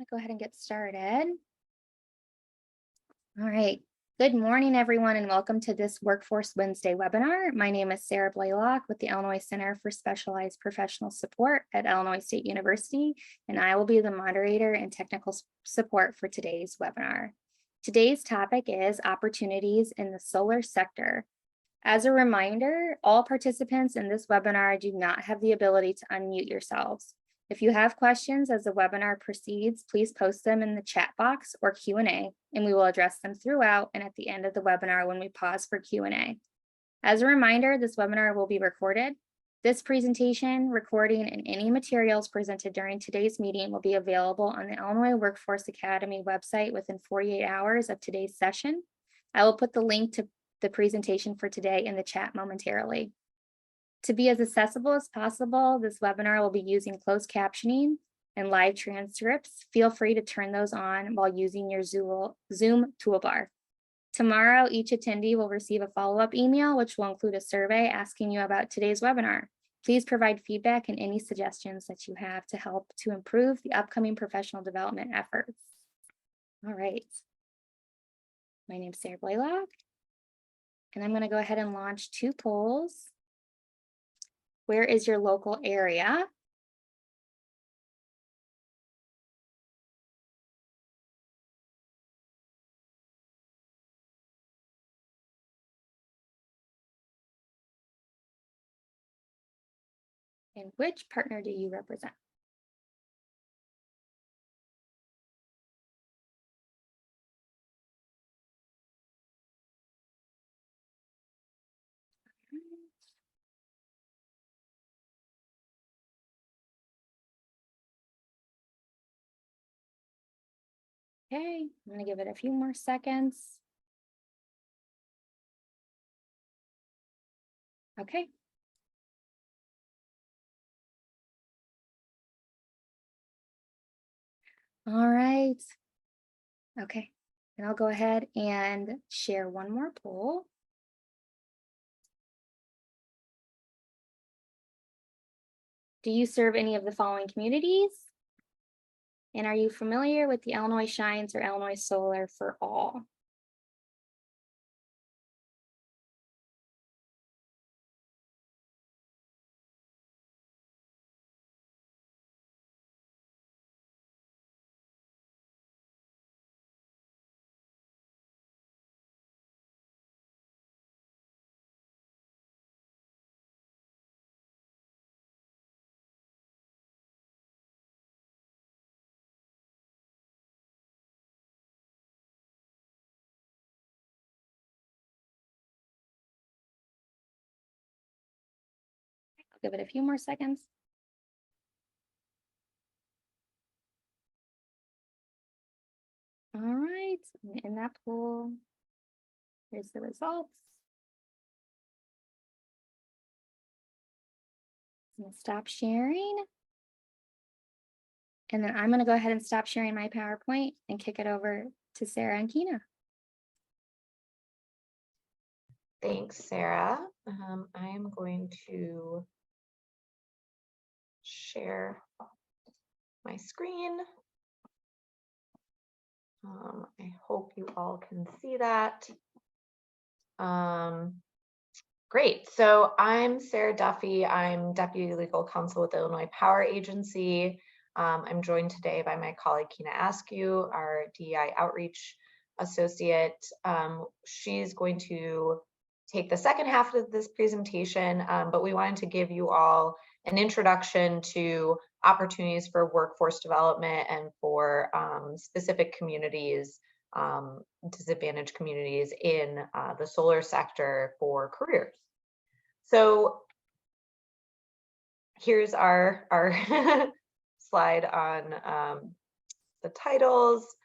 go ahead and get started. All right. Good morning, everyone, and welcome to this Workforce Wednesday webinar. My name is Sarah Blaylock with the Illinois Center for Specialized Professional Support at Illinois State University, and I will be the moderator and technical support for today's webinar. Today's topic is opportunities in the solar sector. As a reminder, all participants in this webinar do not have the ability to unmute yourselves. If you have questions as the webinar proceeds, please post them in the chat box or Q&A, and we will address them throughout and at the end of the webinar when we pause for Q&A. As a reminder, this webinar will be recorded. This presentation, recording, and any materials presented during today's meeting will be available on the Illinois Workforce Academy website within 48 hours of today's session. I will put the link to the presentation for today in the chat momentarily. To be as accessible as possible, this webinar will be using closed captioning and live transcripts. Feel free to turn those on while using your Zoom toolbar. Tomorrow, each attendee will receive a follow-up email, which will include a survey asking you about today's webinar. Please provide feedback and any suggestions that you have to help to improve the upcoming professional development efforts. All right. My name is Sarah Blaylock, and I'm going to go ahead and launch two polls. Where is your local area? And which partner do you represent? Okay, I'm going to give it a few more seconds. Okay. All right. Okay, and I'll go ahead and share one more poll. Do you serve any of the following communities? And are you familiar with the Illinois Shines or Illinois Solar for All? I'll give it a few more seconds. All right, in that poll, here's the results. I'm going to stop sharing. And then I'm going to go ahead and stop sharing my PowerPoint and kick it over to Sarah and Kina. Thanks, Sarah. I am going to share my screen. I hope you all can see that. Great. So I'm Sarah Duffy. I'm Deputy Legal Counsel with the Illinois Power Agency. I'm joined today by my colleague Kina Askew, our DEI Outreach Associate. She's going to take the second half of this presentation, but we wanted to give you all an introduction to opportunities for workforce development and for specific communities, disadvantaged communities in the solar sector for careers. So here's our slide on the titles.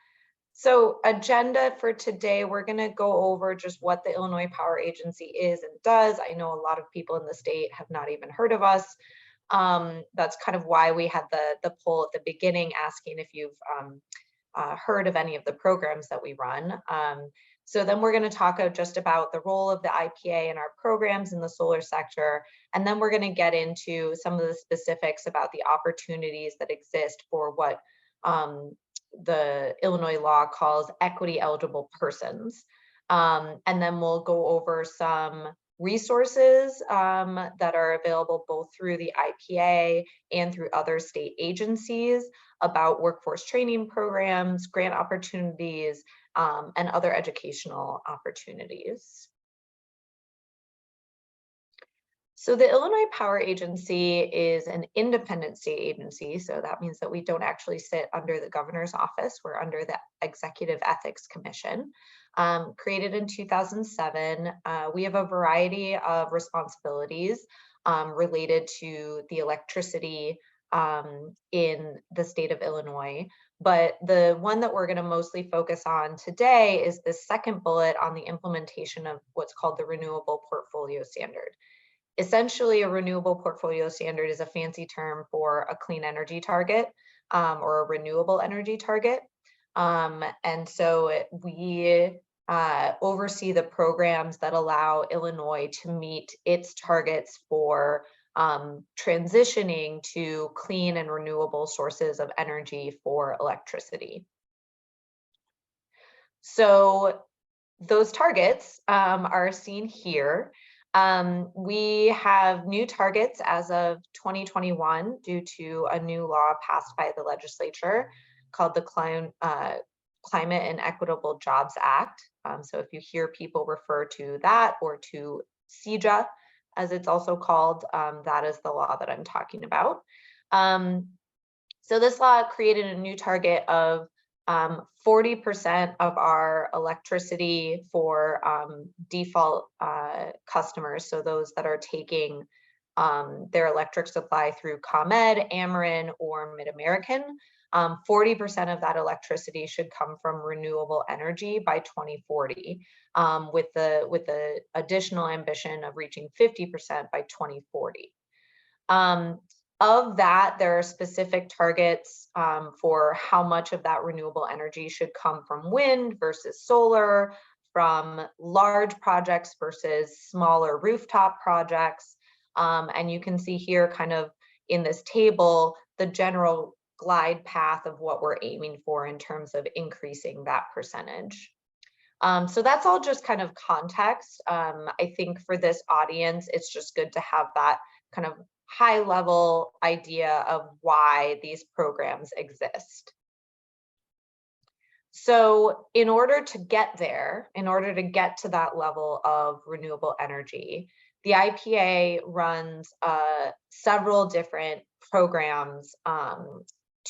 So agenda for today, we're going to go over just what the Illinois Power Agency is and does. I know a lot of people in the state have not even heard of us. That's kind of why we had the poll at the beginning asking if you've heard of any of the programs that we run. So then we're going to talk just about the role of the IPA and our programs in the solar sector. And then we're going to get into some of the specifics about the opportunities that exist for what the Illinois law calls equity eligible persons. And then we'll go over some resources that are available both through the IPA and through other state agencies about workforce training programs, grant opportunities, and other educational opportunities. So the Illinois Power Agency is an independent state agency. So that means that we don't actually sit under the governor's office. We're under the Executive Ethics Commission. Created in 2007, we have a variety of responsibilities related to the electricity in the state of Illinois. But the one that we're going to mostly focus on today is the second bullet on the implementation of what's called the Renewable Portfolio Standard. Essentially, a renewable portfolio standard is a fancy term for a clean energy target or a renewable energy target. And so we oversee the programs that allow Illinois to meet its targets for transitioning to clean and renewable sources of energy for electricity. So those targets are seen here. We have new targets as of 2021 due to a new law passed by the legislature called the Climate and Equitable Jobs Act. So if you hear people refer to that or to CEJA, as it's also called, that is the law that I'm talking about. So this law created a new target of 40% of our electricity for default customers, so those that are taking their electric supply through ComEd, Ameren, or Mid-American. 40% of that electricity should come from renewable energy by 2040, with the additional ambition of reaching 50% by 2040. Of that, there are specific targets for how much of that renewable energy should come from wind versus solar, from large projects versus smaller rooftop projects. And you can see here kind of in this table, the general glide path of what we're aiming for in terms of increasing that percentage. So that's all just kind of context. I think for this audience, it's just good to have that kind of high level idea of why these programs exist. So in order to get there, in order to get to that level of renewable energy, the IPA runs several different programs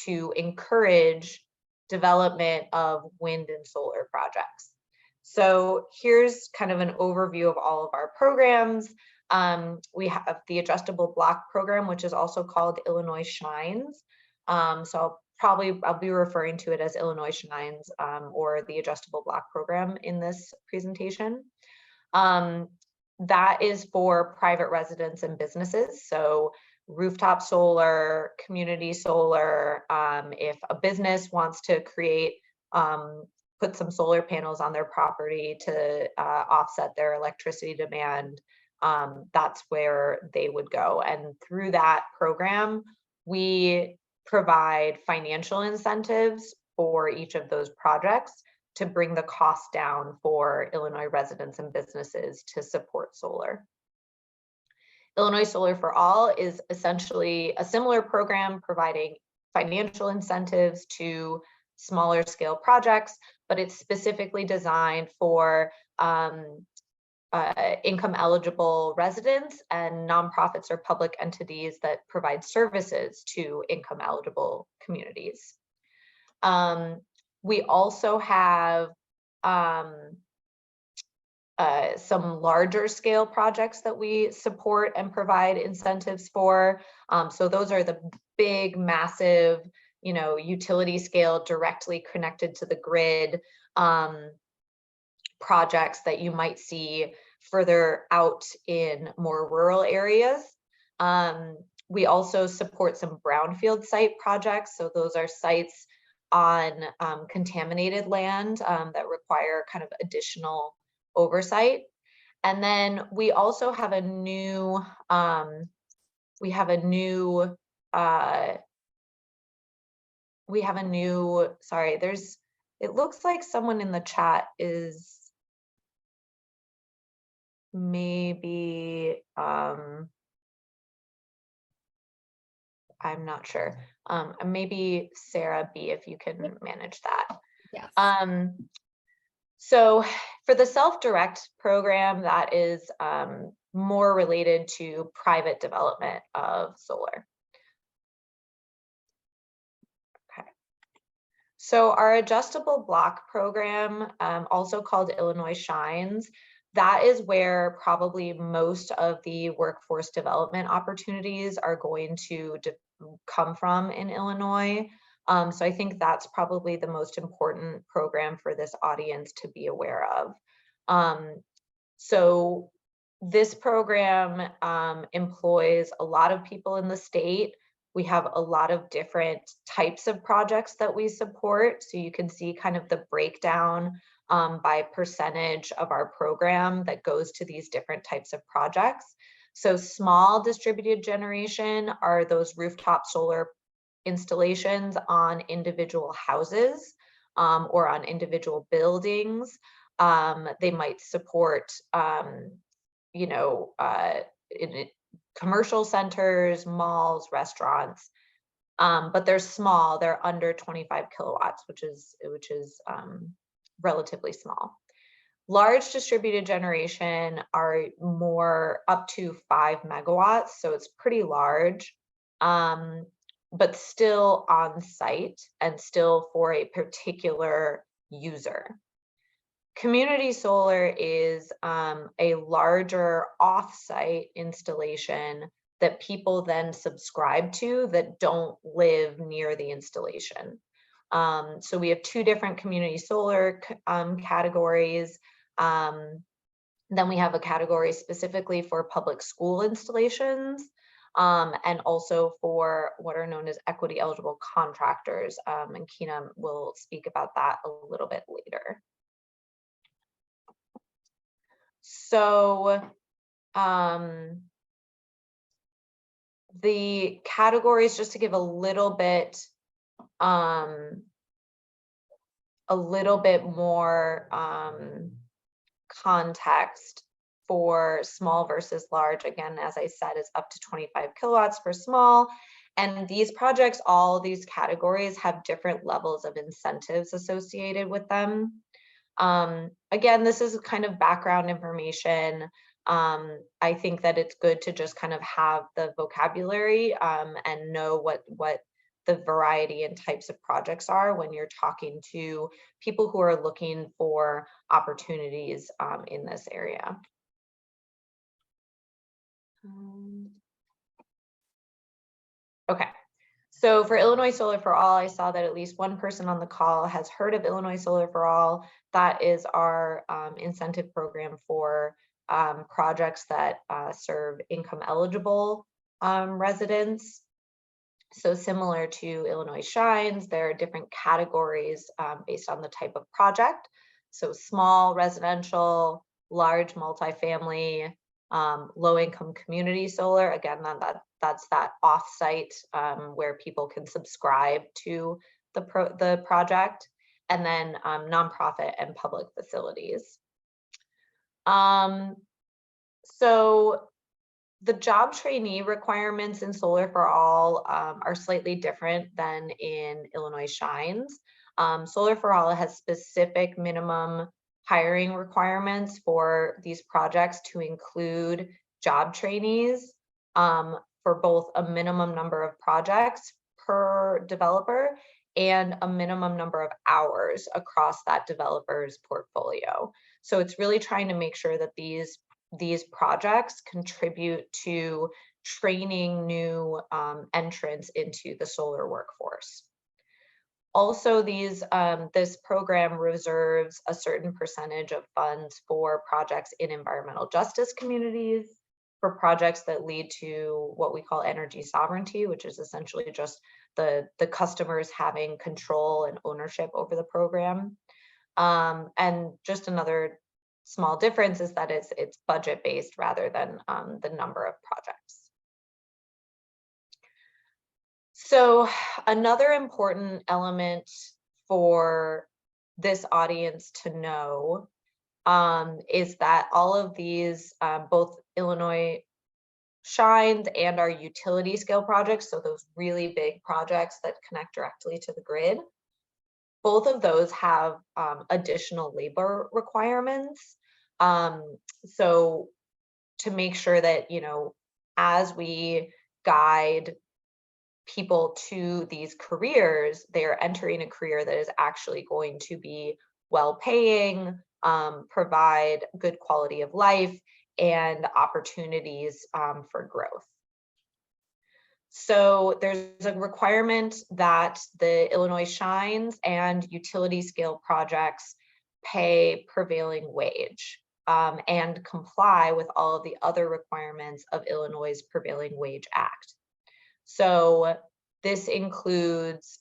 to encourage development of wind and solar projects. So here's kind of an overview of all of our programs. We have the Adjustable Block Program, which is also called Illinois Shines. So I'll be referring to it as Illinois Shines or the Adjustable Block Program in this presentation. That is for private residents and businesses. So rooftop solar, community solar, if a business wants to create, put some solar panels on their property to offset their electricity demand, that's where they would go. And through that program, we provide financial incentives for each of those projects to bring the cost down for Illinois residents and businesses to support solar. Illinois Solar for All is essentially a similar program providing financial incentives to smaller scale projects, but it's specifically designed for income eligible residents and nonprofits or public entities that provide services to income eligible communities. We also have some larger scale projects that we support and provide incentives for. So those are the big, massive, utility scale, directly connected to the grid projects that you might see further out in more rural areas. We also support some brownfield site projects. So those are sites on contaminated land that require kind of additional oversight. And then we also have a new, we have a new, sorry, it looks like someone in the chat is maybe, I'm not sure. Maybe Sarah B, if you can manage that. Yes. So for the self-direct program, that is more related to private development of solar. Okay. So our adjustable block program, also called Illinois Shines, that is where probably most of the workforce development opportunities are going to come from in Illinois. So I think that's probably the most important program for this audience to be aware of. So this program employs a lot of people in the state. We have a lot of different types of projects that we support. So you can see kind of the breakdown by percentage of our program that goes to these different types of projects. So small distributed generation are those rooftop solar installations on individual houses or on individual buildings. They might support, you know, in commercial centers, malls, restaurants, but they're small. They're under 25 kilowatts, which is relatively small. Large distributed generation are more up to 5 megawatts, so it's pretty large, but still on site and still for a particular user. Community solar is a larger off-site installation that people then subscribe to that don't live near the installation. So we have 2 different community solar categories. Then we have a category specifically for public school installations, and also for what are known as equity eligible contractors. And Kina will speak about that a little bit later. So the categories, just to give a little bit more context for small versus large, again, as I said, is up to 25 kilowatts for small. And these projects, all these categories have different levels of incentives associated with them. Again, this is kind of background information. I think that it's good to just kind of have the vocabulary and know what the variety and types of projects are when you're talking to people who are looking for opportunities in this area. Okay. So for Illinois Solar for All, I saw that at least one person on the call has heard of Illinois Solar for All. That is our incentive program for projects that serve income eligible residents. So similar to Illinois Shines, there are different categories based on the type of project. So small residential, large multifamily, low-income community solar. Again, that's that off-site where people can subscribe to the project, and then nonprofit and public facilities. So the job trainee requirements in Solar for All are slightly different than in Illinois Shines. Solar for All has specific minimum hiring requirements for these projects to include job trainees for both a minimum number of projects per developer and a minimum number of hours across that developer's portfolio. So it's really trying to make sure that these projects contribute to training new entrants into the solar workforce. Also, this program reserves a certain percentage of funds for projects in environmental justice communities, for projects that lead to what we call energy sovereignty, which is essentially just the customers having control and ownership over the program. And just another small difference is that it's budget based rather than the number of projects. So another important element for this audience to know is that all of these, both Illinois Shines and our utility scale projects, so those really big projects that connect directly to the grid, both of those have additional labor requirements. So to make sure that, as we guide people to these careers, they are entering a career that is actually going to be well paying, provide good quality of life, and opportunities for growth. So there's a requirement that the Illinois Shines and utility scale projects pay prevailing wage and comply with all of the other requirements of Illinois' Prevailing Wage Act. So this includes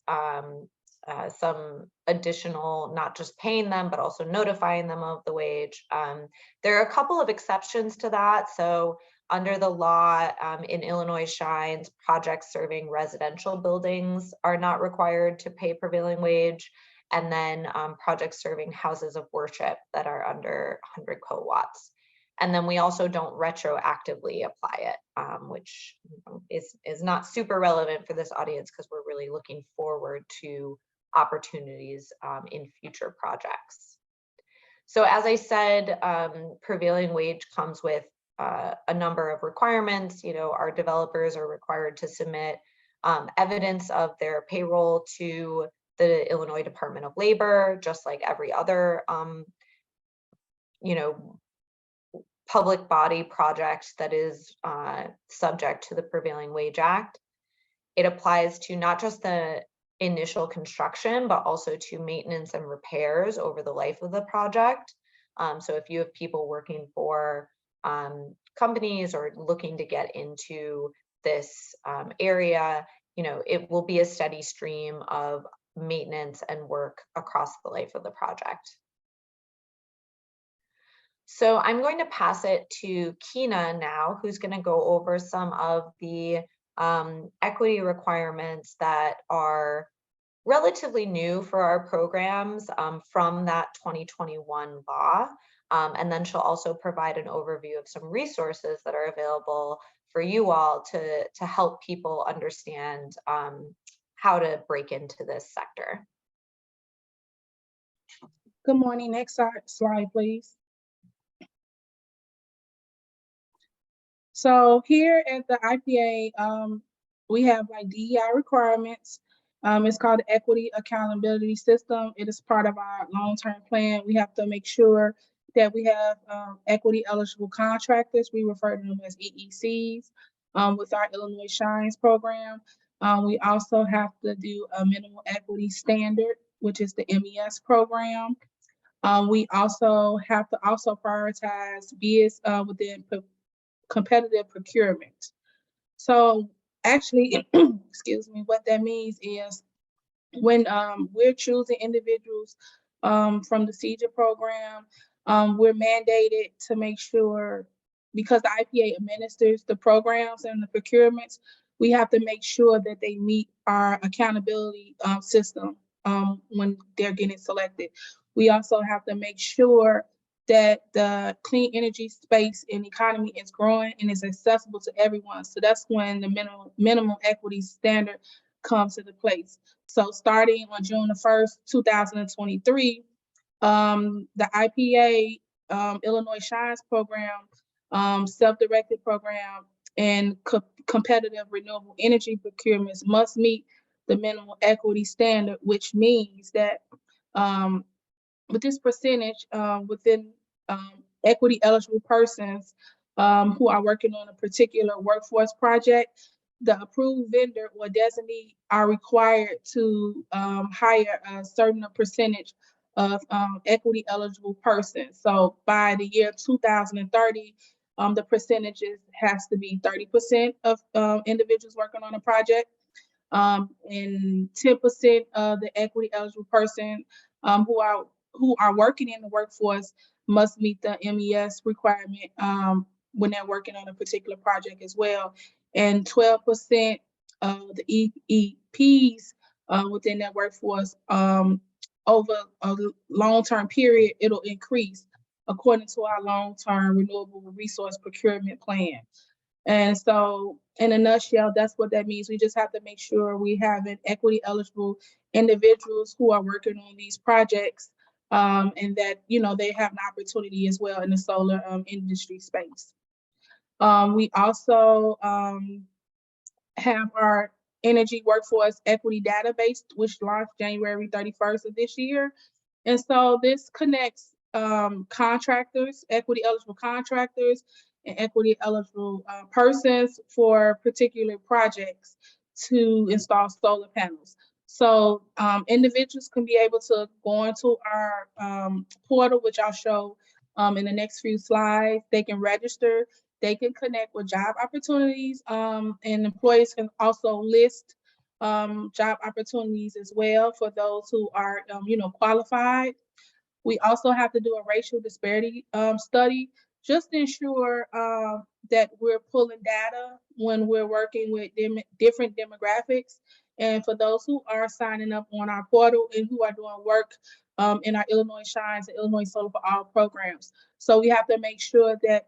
some additional, not just paying them, but also notifying them of the wage. There are a couple of exceptions to that. So under the law in Illinois Shines, projects serving residential buildings are not required to pay prevailing wage. And then projects serving houses of worship that are under 100 kilowatts. And then we also don't retroactively apply it, which is not super relevant for this audience because we're really looking forward to opportunities in future projects. So as I said, prevailing wage comes with a number of requirements. Our developers are required to submit evidence of their payroll to the Illinois Department of Labor, just like every other public body project that is subject to the Prevailing Wage Act. It applies to not just the initial construction, but also to maintenance and repairs over the life of the project. So if you have people working for companies or looking to get into this area, it will be a steady stream of maintenance and work across the life of the project. So I'm going to pass it to Kina now, who's going to go over some of the equity requirements that are relatively new for our programs from that 2021 law. And then she'll also provide an overview of some resources that are available for you all to help people understand how to break into this sector. Good morning. Next slide, please. So here at the IPA, we have like DEI requirements. It's called the Equity Accountability System. It is part of our long-term plan. We have to make sure that we have equity eligible contractors. We refer to them as EECs with our Illinois Shines program. We also have to do a minimal equity standard, which is the MES program. We also have to prioritize bids within competitive procurement. So actually, excuse me, what that means is when we're choosing individuals from the CEJA program, we're mandated to make sure, because the IPA administers the programs and the procurements, we have to make sure that they meet our accountability system when they're getting selected. We also have to make sure that the clean energy space and economy is growing and is accessible to everyone. So that's when the minimum equity standard comes into place. So starting on June the 1st, 2023, the IPA Illinois Shines program, self-directed program, and competitive renewable energy procurements must meet the minimum equity standard, which means that with this percentage within equity eligible persons who are working on a particular workforce project, the approved vendor or designee are required to hire a certain percentage of equity eligible persons. So by the year 2030, the percentages has to be 30% of individuals working on a project, and 10% of the equity eligible person who are working in the workforce must meet the MES requirement when they're working on a particular project as well. And 12% of the IEPs within that workforce, over a long-term period, it'll increase according to our long-term renewable resource procurement plan. And so in a nutshell, that's what that means. We just have to make sure we have an equity eligible individuals who are working on these projects, and that, they have an opportunity as well in the solar industry space. We also have our energy workforce equity database, which launched January 31st of this year. And so this connects contractors, equity eligible contractors, and equity eligible persons for particular projects to install solar panels. So individuals can be able to go into our portal, which I'll show in the next few slides. They can register, they can connect with job opportunities, and employees can also list job opportunities as well for those who are, qualified. We also have to do a racial disparity study just to ensure that we're pulling data when we're working with different demographics. And for those who are signing up on our portal and who are doing work in our Illinois Shines and Illinois Solar for All programs. So we have to make sure that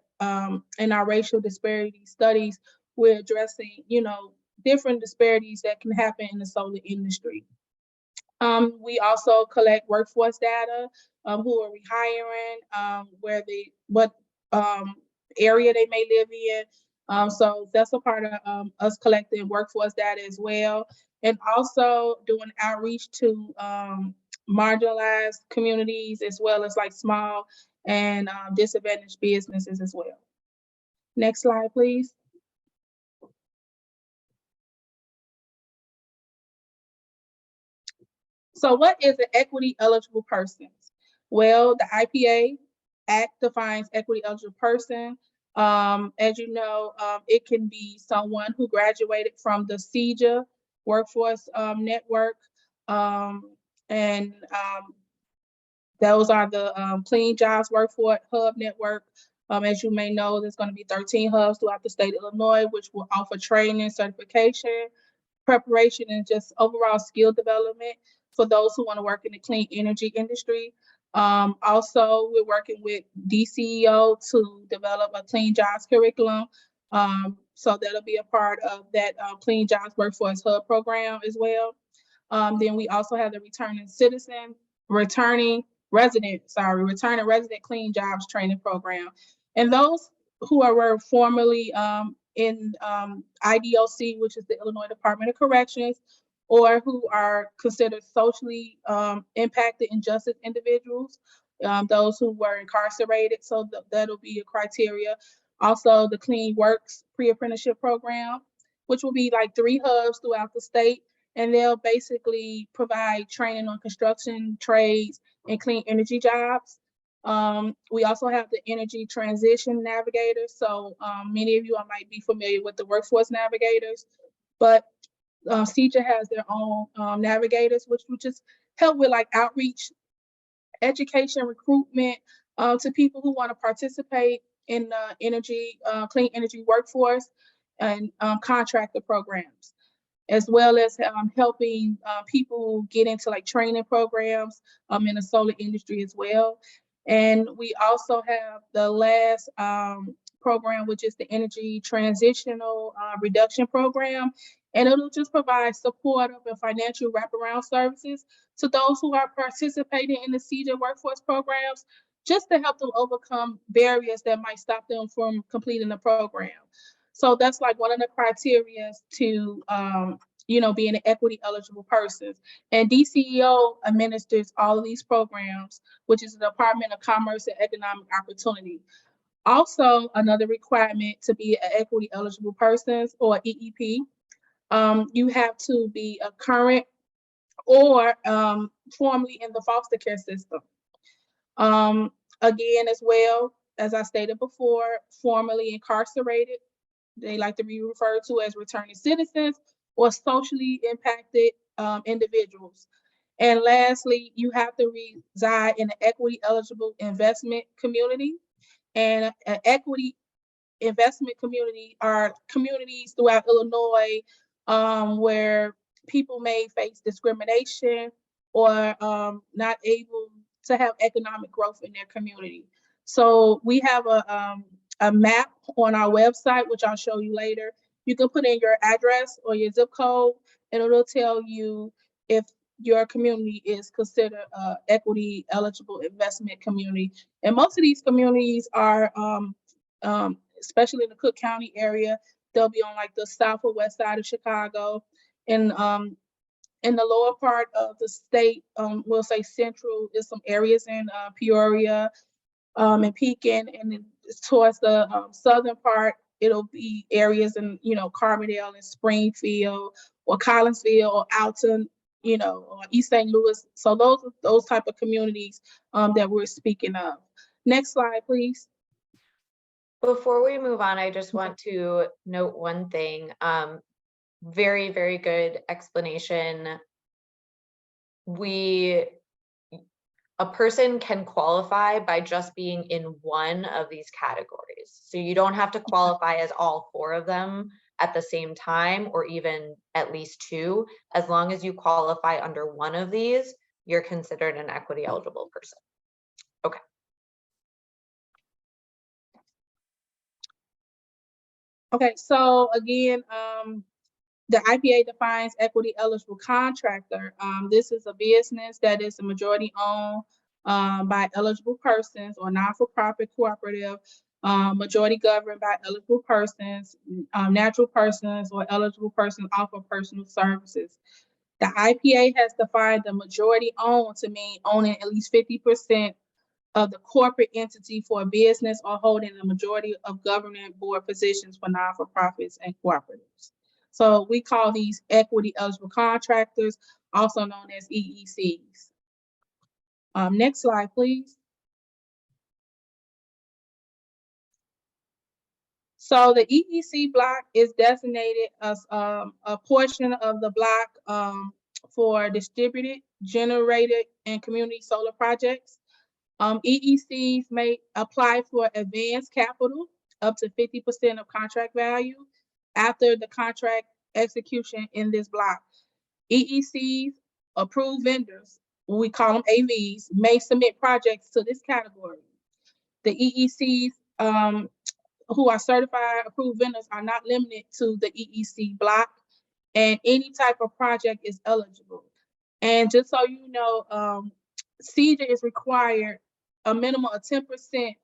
in our racial disparity studies, we're addressing, different disparities that can happen in the solar industry. We also collect workforce data, who are rehiring, what area they may live in. So that's a part of us collecting workforce data as well. And also doing outreach to marginalized communities, as well as like small and disadvantaged businesses as well. Next slide, please. So what is an equity eligible person? Well, the IPA Act defines equity eligible person. As you know, it can be someone who graduated from the CEJA workforce network. Those are the Clean Jobs Workforce Hub Network. As you may know, there's going to be 13 hubs throughout the state of Illinois, which will offer training, certification, preparation, and just overall skill development for those who want to work in the clean energy industry. Also, we're working with DCEO to develop a clean jobs curriculum. So that'll be a part of that Clean Jobs Workforce Hub program as well. Then we also have the returning resident clean jobs training program. And those who were formerly in IDOC, which is the Illinois Department of Corrections, or who are considered socially impacted injustice individuals, those who were incarcerated. So that'll be a criteria. Also, the Clean Works pre-apprenticeship program, which will be like 3 hubs throughout the state. And they'll basically provide training on construction, trades, and clean energy jobs. We also have the Energy Transition Navigators. So many of you might be familiar with the Workforce Navigators, but CEJA has their own navigators, which will just help with like outreach, education, recruitment to people who want to participate in the clean energy workforce and contractor programs, as well as helping people get into like training programs in the solar industry as well. And we also have the last program, which is the Energy Transitional Reduction Program. And it'll just provide supportive and financial wraparound services to those who are participating in the CEJA workforce programs, just to help them overcome barriers that might stop them from completing the program. So that's like one of the criteria to being an equity eligible person. And DCEO administers all of these programs, which is the Department of Commerce and Economic Opportunity. Also, another requirement to be an equity eligible person or EEP, you have to be a current or formerly in the foster care system. Again, as well, as I stated before, formerly incarcerated. They like to be referred to as returning citizens or socially impacted individuals. And lastly, you have to reside in an equity eligible investment community. And an equity investment community are communities throughout Illinois where people may face discrimination or not able to have economic growth in their community. So we have a map on our website, which I'll show you later. You can put in your address or your zip code, and it'll tell you if your community is considered a equity eligible investment community. And most of these communities are, especially in the Cook County area, they'll be on like the south or west side of Chicago. And in the lower part of the state, we'll say central, is some areas in Peoria and Pekin, and then towards the southern part, it'll be areas in, Carbondale and Springfield or Collinsville or Alton, or East St. Louis. So those type of communities that we're speaking of. Next slide, please. Before we move on, I just want to note one thing. Very, very good explanation. A person can qualify by just being in one of these categories. So you don't have to qualify as all 4 of them at the same time, or even at least 2. As long as you qualify under one of these, you're considered an equity eligible person. Okay. Okay, so again, the IPA defines equity eligible contractor. This is a business that is a majority owned by eligible persons or non-for-profit cooperative, majority governed by eligible persons, natural persons, or eligible persons offer personal services. The IPA has defined the majority owned to mean owning at least 50% of the corporate entity for a business or holding the majority of governing board positions for non-for-profits and cooperatives. So we call these equity eligible contractors, also known as EECs. Next slide, please. So the EEC block is designated as a portion of the block for distributed, generated, and community solar projects. EECs may apply for advanced capital up to 50% of contract value after the contract execution in this block. EECs, approved vendors, we call them AVs, may submit projects to this category. The EECs who are certified approved vendors are not limited to the EEC block, and any type of project is eligible. And just so you know, CEJA is required a minimum of 10%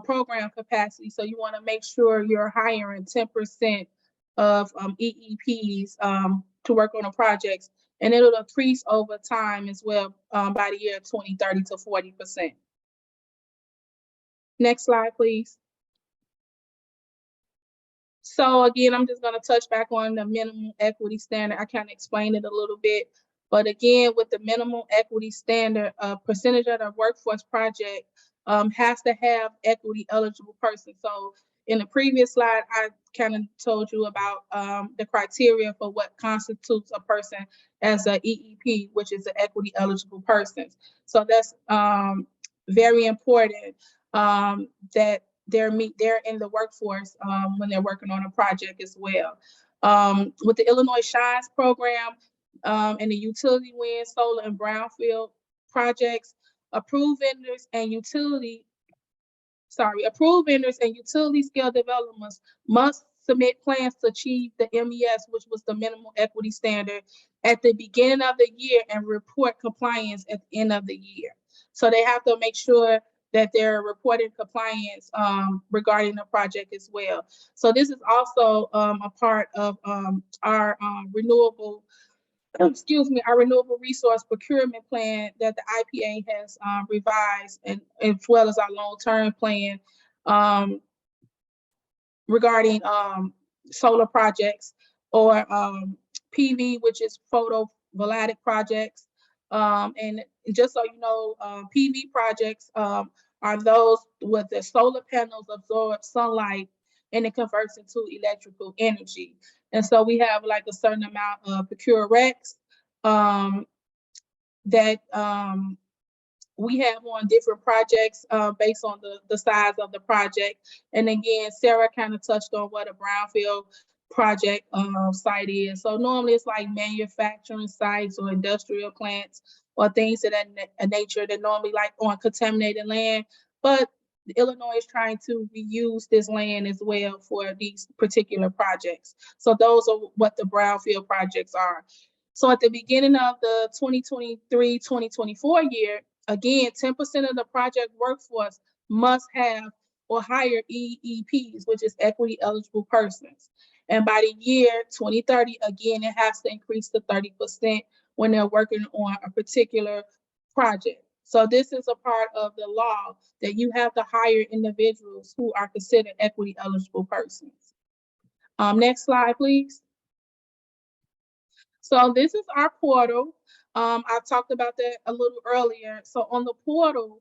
program capacity. So you want to make sure you're hiring 10% of EEPs to work on the projects, and it'll increase over time as well by the year 2030 to 40%. Next slide, please. So again, I'm just going to touch back on the minimum equity standard. I kind of explained it a little bit, but again, with the minimum equity standard, a percentage of the workforce project has to have equity eligible persons. So in the previous slide, I kind of told you about the criteria for what constitutes a person as an EEP, which is an equity eligible person. So that's very important that they're in the workforce when they're working on a project as well. With the Illinois Shines program and the utility wind, solar, and brownfield projects, approved vendors and utility scale developments must submit plans to achieve the MES, which was the minimum equity standard, at the beginning of the year and report compliance at the end of the year. So they have to make sure that they're reporting compliance regarding the project as well. So this is also a part of our renewable resource procurement plan that the IPA has revised, and as well as our long-term plan regarding solar projects or PV, which is photovoltaic projects. And just so you know, PV projects are those with the solar panels absorb sunlight and it converts into electrical energy. And so we have like a certain amount of procure recs that we have on different projects based on the size of the project. And again, Sarah kind of touched on what a brownfield project site is. So normally it's like manufacturing sites or industrial plants or things of that nature that normally like on contaminated land. But Illinois is trying to reuse this land as well for these particular projects. So those are what the brownfield projects are. So at the beginning of the 2023-2024 year, again, 10% of the project workforce must have or hire EEPs, which is equity eligible persons. And by the year 2030, again, it has to increase to 30% when they're working on a particular project. So this is a part of the law that you have to hire individuals who are considered equity eligible persons. Next slide, please. So this is our portal. I talked about that a little earlier. So on the portal,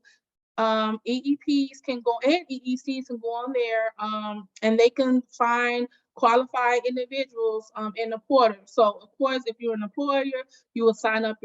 EEPs can go and EECs can go on there and they can find qualified individuals in the portal. So of course, if you're an employer, you will sign up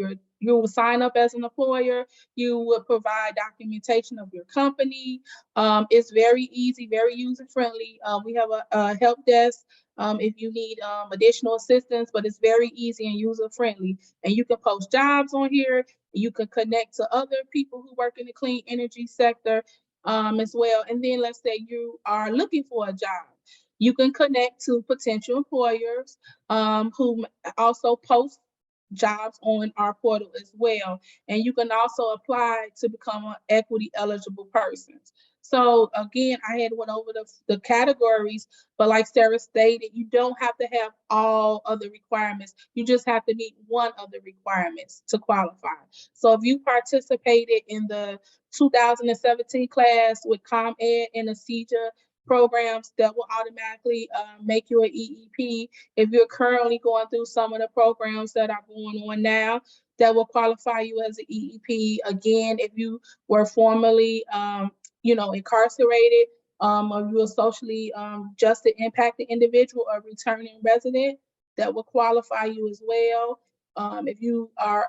as an employer. You would provide documentation of your company. It's very easy, very user friendly. We have a help desk if you need additional assistance, but it's very easy and user friendly. And you can post jobs on here. You can connect to other people who work in the clean energy sector as well. And then let's say you are looking for a job. You can connect to potential employers who also post jobs on our portal as well. And you can also apply to become an equity eligible person. So again, I had went over the categories, but like Sarah stated, you don't have to have all of the requirements. You just have to meet one of the requirements to qualify. So if you participated in the 2017 class with ComEd and the CEJA programs, that will automatically make you an EEP. If you're currently going through some of the programs that are going on now, that will qualify you as an EEP. Again, if you were formerly incarcerated, or you're a socially justice impacted individual or returning resident, that will qualify you as well. If you are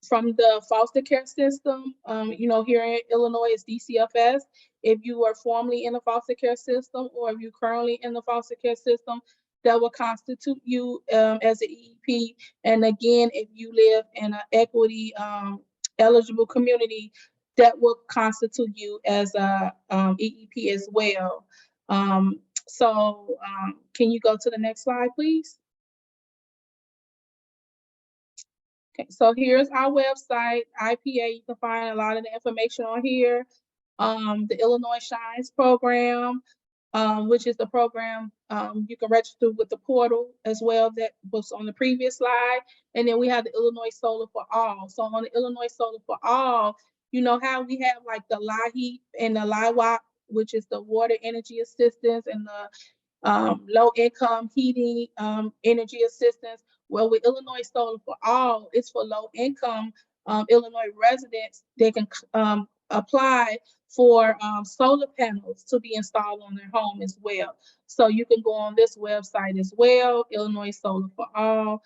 from the foster care system, here in Illinois is DCFS. If you are formerly in the foster care system or if you're currently in the foster care system, that will constitute you as an EEP. And again, if you live in an equity eligible community, that will constitute you as a EEP as well. Can you go to the next slide, please? Okay, so here's our website, IPA. You can find a lot of the information on here. The Illinois Shines program, which is the program you can register with the portal as well that was on the previous slide. And then we have the Illinois Solar for All. So on the Illinois Solar for All, you know how we have like the LIHEAP and the LIWAP, which is the water energy assistance and the low income heating energy assistance. Well, with Illinois Solar for All, it's for low income Illinois residents. They can apply for solar panels to be installed on their home as well. So you can go on this website as well, Illinois Solar for All.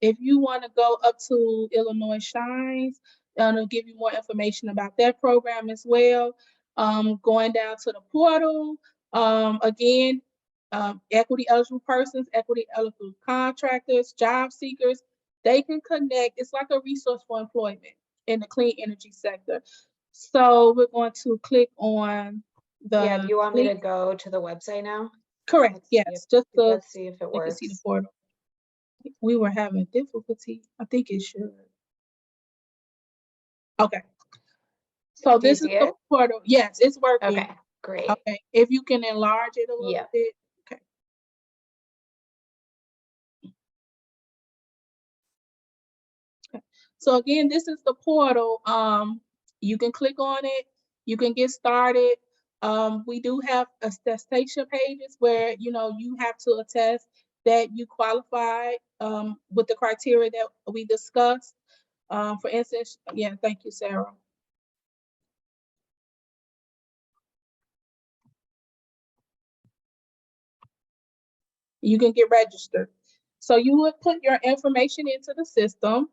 If you want to go up to Illinois Shines, it'll give you more information about that program as well. Going down to the portal, again, equity eligible persons, equity eligible contractors, job seekers, they can connect. It's like a resource for employment in the clean energy sector. So we're going to click on the. Yeah, do you want me to go to the website now? Correct. Yes. Let's see if it works. See the portal. We were having difficulty. I think it should. Okay. So this is the portal. Yes, it's working. Okay, great. Okay. If you can enlarge it a little bit. Okay. So again, this is the portal. You can click on it. You can get started. We do have attestation pages where you have to attest that you qualify with the criteria that we discussed. For instance, thank you, Sarah. You can get registered. So you would put your information into the system.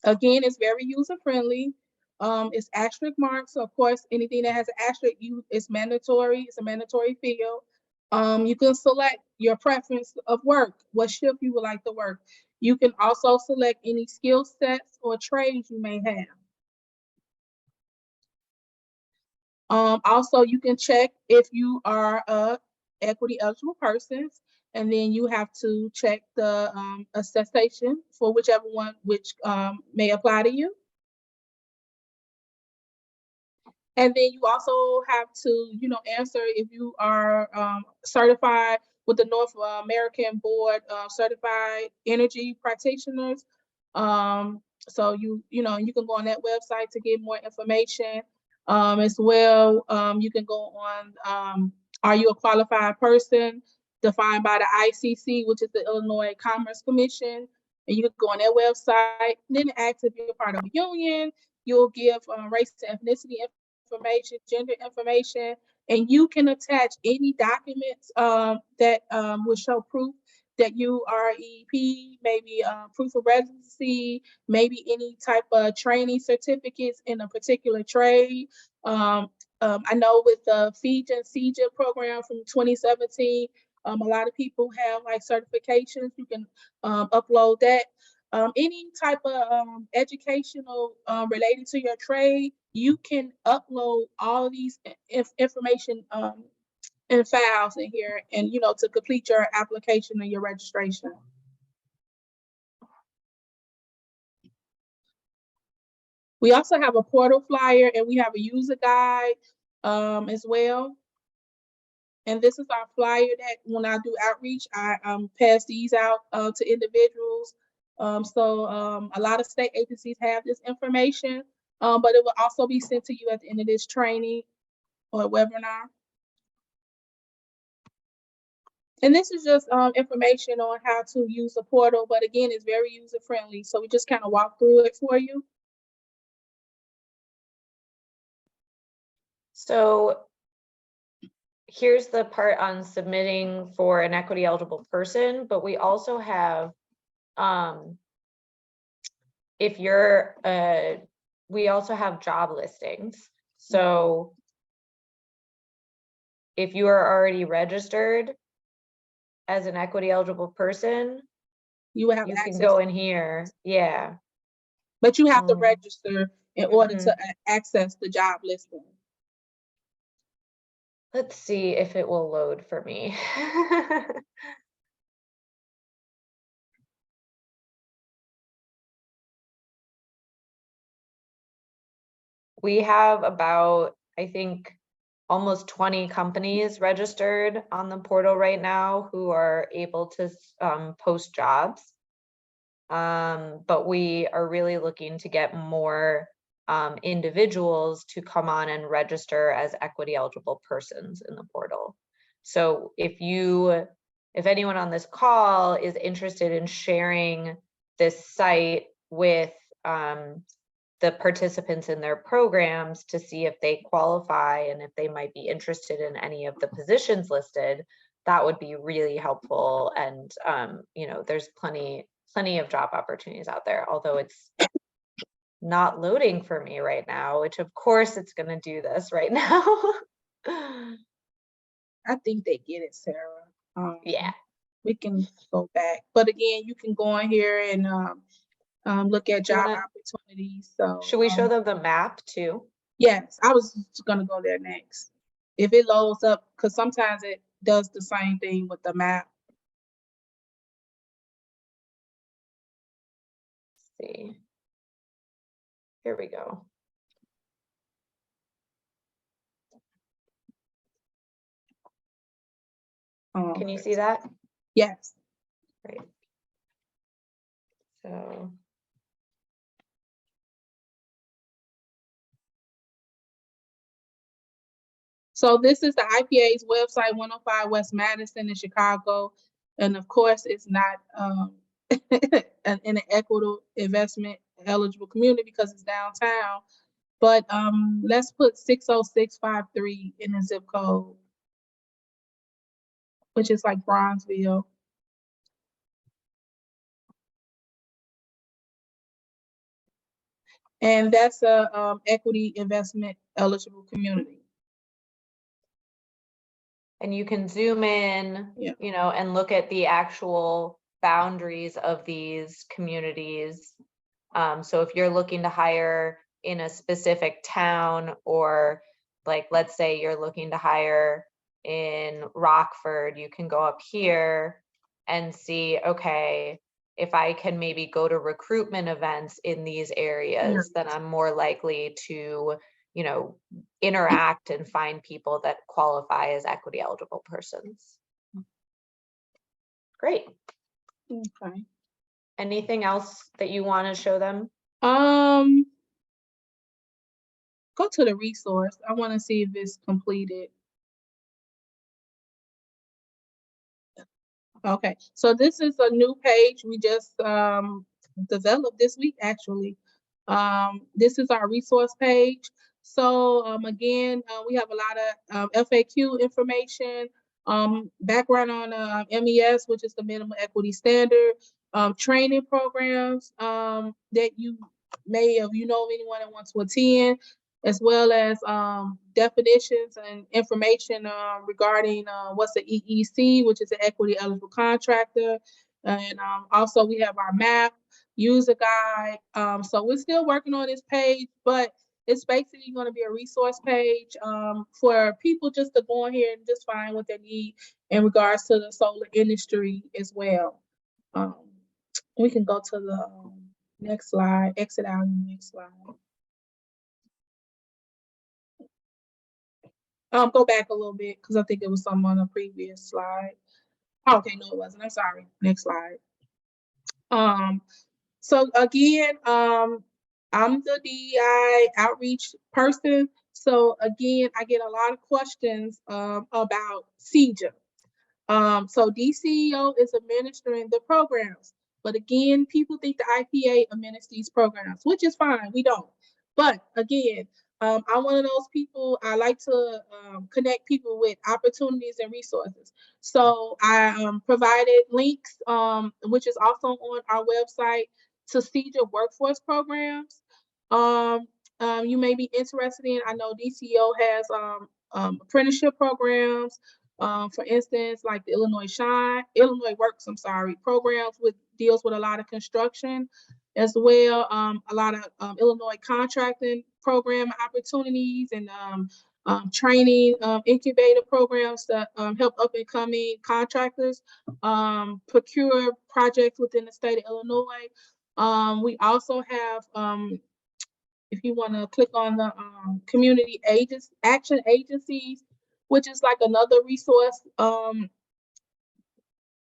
Again, it's very user-friendly. It's asterisk marked. So of course, anything that has an asterisk, it's mandatory. It's a mandatory field. You can select your preference of work, what shift you would like to work. You can also select any skill sets or trades you may have. Also, you can check if you are a equity eligible person, and then you have to check the attestation for whichever one which may apply to you. And then you also have to, answer if you are certified with the North American Board of Certified Energy Practitioners. So you can go on that website to get more information. As well, you can go on, are you a qualified person defined by the ICC, which is the Illinois Commerce Commission, and you can go on their website. And then ask if you're part of a union. You'll give race and ethnicity information, gender information, and you can attach any documents that will show proof that you are EP, maybe proof of residency, maybe any type of training certificates in a particular trade. I know with the FEJ and CEJA program from 2017, a lot of people have like certifications. You can upload that. Any type of educational related to your trade, you can upload all of these information in files in here, and to complete your application and your registration. We also have a portal flyer, and we have a user guide as well. And this is our flyer that when I do outreach, I pass these out to individuals. So a lot of state agencies have this information, but it will also be sent to you at the end of this training or webinar. And this is just information on how to use the portal, but again, it's very user-friendly. So we just kind of walk through it for you. So here's the part on submitting for an equity eligible person, but we also have, we also have job listings. So if you are already registered as an equity eligible person, you can go in here. Yeah. But you have to register in order to access the job listing. Let's see if it will load for me. We have about, I think, almost 20 companies registered on the portal right now who are able to post jobs. But we are really looking to get more individuals to come on and register as equity eligible persons in the portal. So if anyone on this call is interested in sharing this site with the participants in their programs to see if they qualify and if they might be interested in any of the positions listed, that would be really helpful. And there's plenty of job opportunities out there, although it's not loading for me right now, which of course it's going to do this right now. I think they get it, Sarah. Yeah. We can go back, but again, you can go in here and look at job opportunities. So should we show them the map too? Yes, I was going to go there next. If it loads up, because sometimes it does the same thing with the map. Let's see. Here we go. Can you see that? Yes. Right. So. So this is the IPA's website, 105 West Madison in Chicago. And of course, it's not in an equitable investment eligible community because it's downtown. But let's put 60653 in the zip code, which is like Bronzeville. And that's a equity investment eligible community. And you can zoom in, Yeah. you know, and look at the actual boundaries of these communities. So if you're looking to hire in a specific town, or like, let's say you're looking to hire in Rockford, you can go up here and see, okay, if I can maybe go to recruitment events in these areas, then I'm more likely to, you know, interact and find people that qualify as equity eligible persons. Great. Okay. Anything else that you want to show them? Go to the resource. I want to see if it's completed. Okay, so this is a new page we just developed this week, actually. This is our resource page. So again, we have a lot of FAQ information, background on MES, which is the minimum equity standard, training programs that you may have, you know, anyone that wants to attend, as well as definitions and information regarding what's the EEC, which is an equity eligible contractor. And also we have our map, user guide. So we're still working on this page, but it's basically going to be a resource page for people just to go in here and just find what they need in regards to the solar industry as well. We can go to the next slide, exit out in the next slide. Go back a little bit because I think it was some on the previous slide. Okay, no, it wasn't. I'm sorry. Next slide. So again, I'm the DEI outreach person. So again, I get a lot of questions about CEJA. So DCEO is administering the programs. But again, people think the IPA administers these programs, which is fine. We don't. But again, I'm one of those people, I like to connect people with opportunities and resources. So I provided links, which is also on our website, to CEJA workforce programs. You may be interested in, I know DCEO has apprenticeship programs. For instance, like the Illinois Works, programs with deals with a lot of construction as well. A lot of Illinois contracting program opportunities and training incubator programs that help up and coming contractors procure projects within the state of Illinois. We also have, if you want to click on the community action agencies, which is like another resource,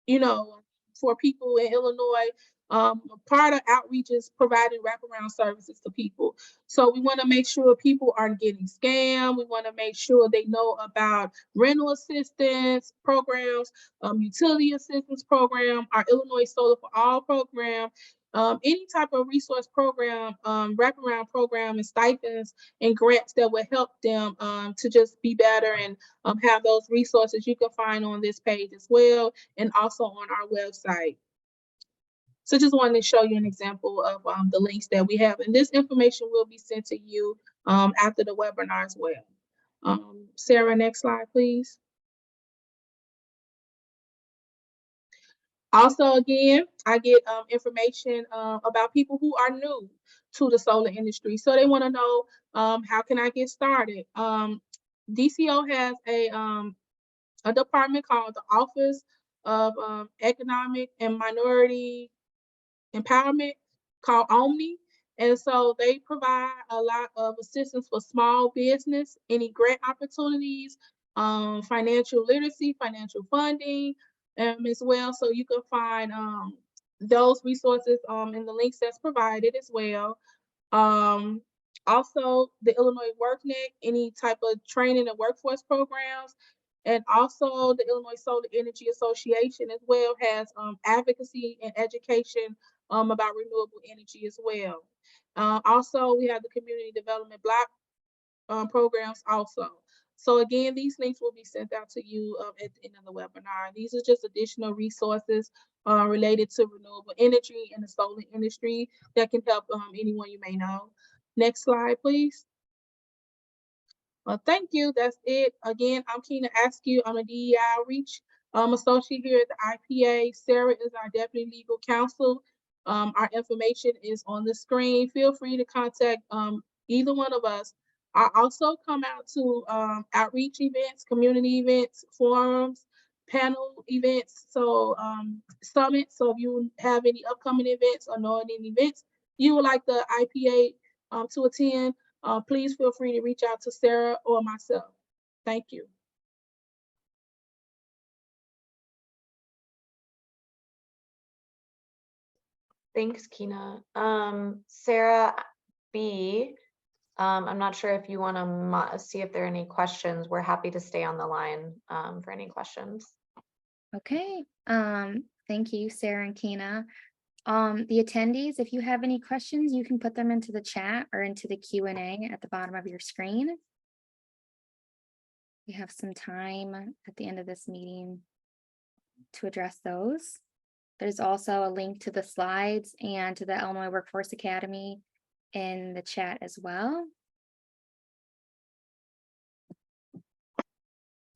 you know, for people in Illinois. Part of outreach is providing wraparound services to people. So we want to make sure people aren't getting scammed. We want to make sure they know about rental assistance programs, utility assistance program, our Illinois Solar for All program, any type of resource program, wraparound program, and stipends and grants that will help them to just be better and have those resources you can find on this page as well, and also on our website. So just wanted to show you an example of the links that we have, and this information will be sent to you after the webinar as well. Sarah, next slide, please. Also, again, I get information about people who are new to the solar industry. So they want to know, how can I get started? DCO has a department called the Office of Economic and Minority Empowerment, called Omni. And so they provide a lot of assistance for small business, any grant opportunities, financial literacy, financial funding, as well. So you can find those resources in the links that's provided as well. Also, the Illinois WorkNet, any type of training and workforce programs, and also the Illinois Solar Energy Association as well has advocacy and education about renewable energy as well. Also, we have the community development block programs also. So again, these links will be sent out to you at the end of the webinar. These are just additional resources related to renewable energy and the solar industry that can help anyone you may know. Next slide, please. Well, thank you. That's it. Again, I'm Keena Askew. I'm a DEI Outreach associate here at the IPA. Sarah is our deputy legal counsel. Our information is on the screen. Feel free to contact either one of us. I also come out to outreach events, community events, forums, panel events, so summits. So if you have any upcoming events or know any events you would like the IPA to attend, please feel free to reach out to Sarah or myself. Thank you. Thanks, Keena. Sarah B, I'm not sure if you want to see if there are any questions. We're happy to stay on the line for any questions. Okay, thank you, Sarah and Keena. The attendees, if you have any questions, you can put them into the chat or into the Q&A at the bottom of your screen. We have some time at the end of this meeting to address those. There's also a link to the slides and to the Illinois Workforce Academy in the chat as well.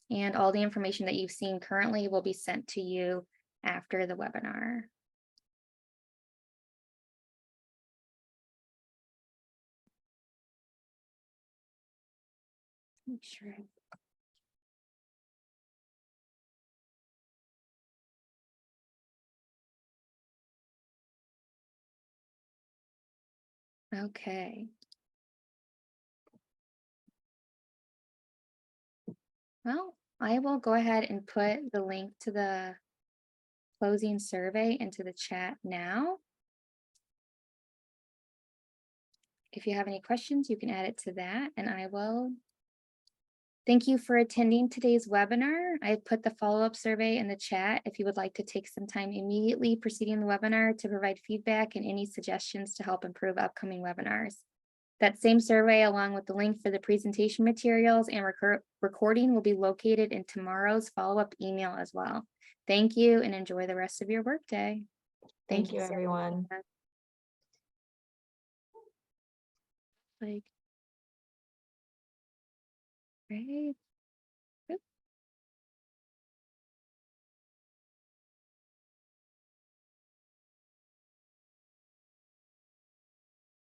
And all the information that you've seen currently will be sent to you after the webinar. Make sure. Okay. Well, I will go ahead and put the link to the closing survey into the chat now. If you have any questions, you can add it to that, and I will. Thank you for attending today's webinar. I put the follow-up survey in the chat if you would like to take some time immediately preceding the webinar to provide feedback and any suggestions to help improve upcoming webinars. That same survey, along with the link for the presentation materials and recording, will be located in tomorrow's follow-up email as well. Thank you and enjoy the rest of your workday. Thank you, everyone. Great.